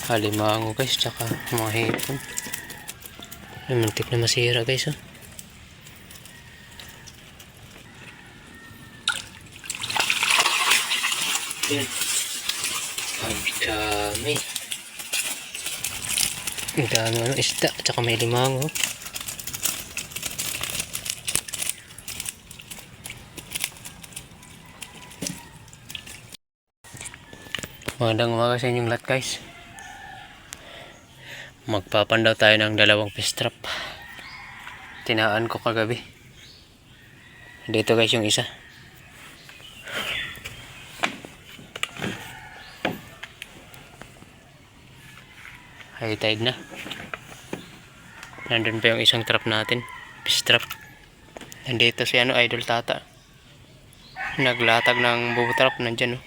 Halimango guys, tsaka mga hipon. Ay, muntik na masira guys, oh. Yan. Ang dami. Ang dami ano, isda, tsaka may limango. Magandang umaga sa inyong lahat guys. Magpapandaw tayo ng dalawang fish trap. Tinaan ko kagabi. Dito guys yung isa. High tide na. Nandun pa yung isang trap natin, fish trap. Nandito si Idol Tata. Naglatag ng bubo trap, nandyan, oh.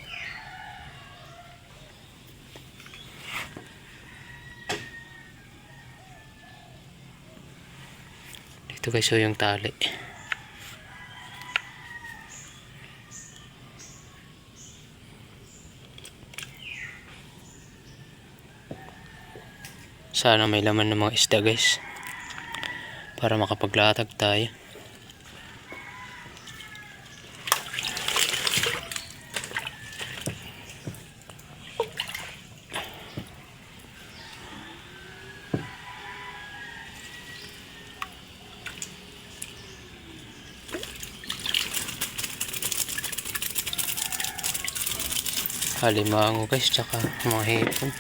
Dito guys, yung tali. Sana may laman ng mga isda guys, para makapaglatag tayo. Halimango guys, tsaka mga hipon.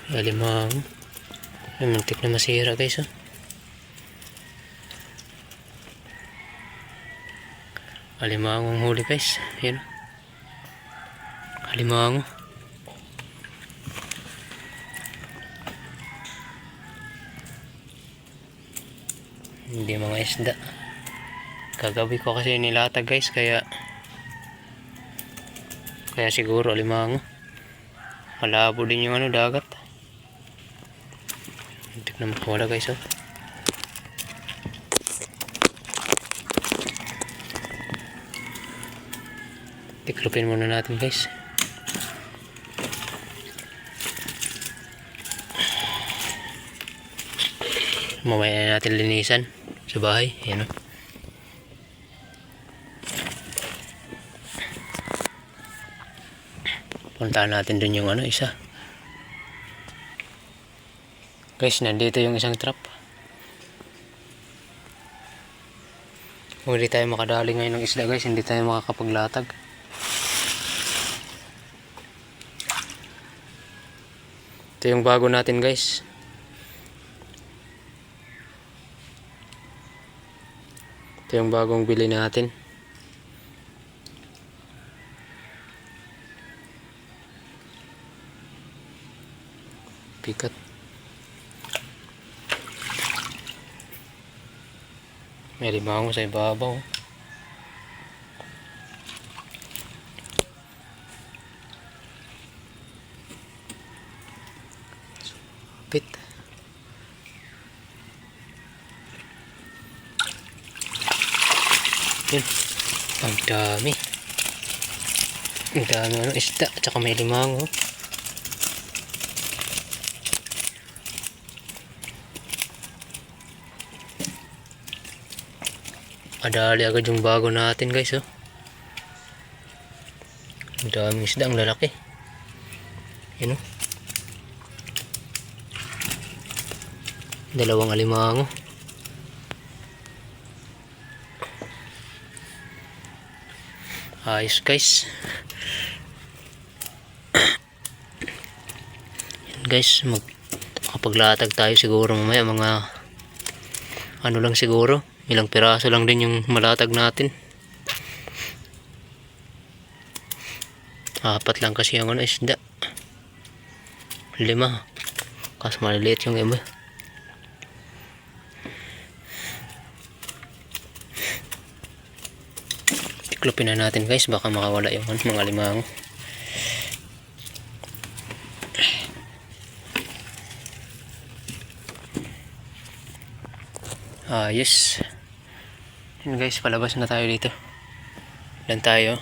Halimango. Ay, muntik na masira guys, oh. Halimango ang huli guys. Yan. Halimango. Hindi mga isda. Kagabi ko kasi nilatag guys, kaya siguro halimango. Malabo din yung dagat. Muntik na makawala guys, oh. Tiklopin muna natin guys. Mamaya na natin linisan sa bahay. Ayan, oh. Puntahan natin dun yung isa. Guys, nandito yung isang trap. Kung hindi tayo makadali ngayon ng isda guys, hindi tayo makakapaglatag. Ito yung bago natin guys. Ito yung bagong bili natin. Pikat. May limango sa ibabaw. Pit. Yun. Ang dami. Ang dami isda, tsaka may limango. Adali agad yung bago natin guys, oh. Ang daming isda, ang lalaki. Yan, oh. Dalawang alimango. Ayos guys. Yan guys, makapaglatag tayo siguro mamaya, mga lang siguro. Ilang piraso lang din yung malatag natin. 4 lang kasi yung isda. 5. Kasi maliliit yung iba. Tiklopin na natin guys, baka makawala yung mga limango. Yes. Yun guys, palabas na tayo dito. Ilan tayo?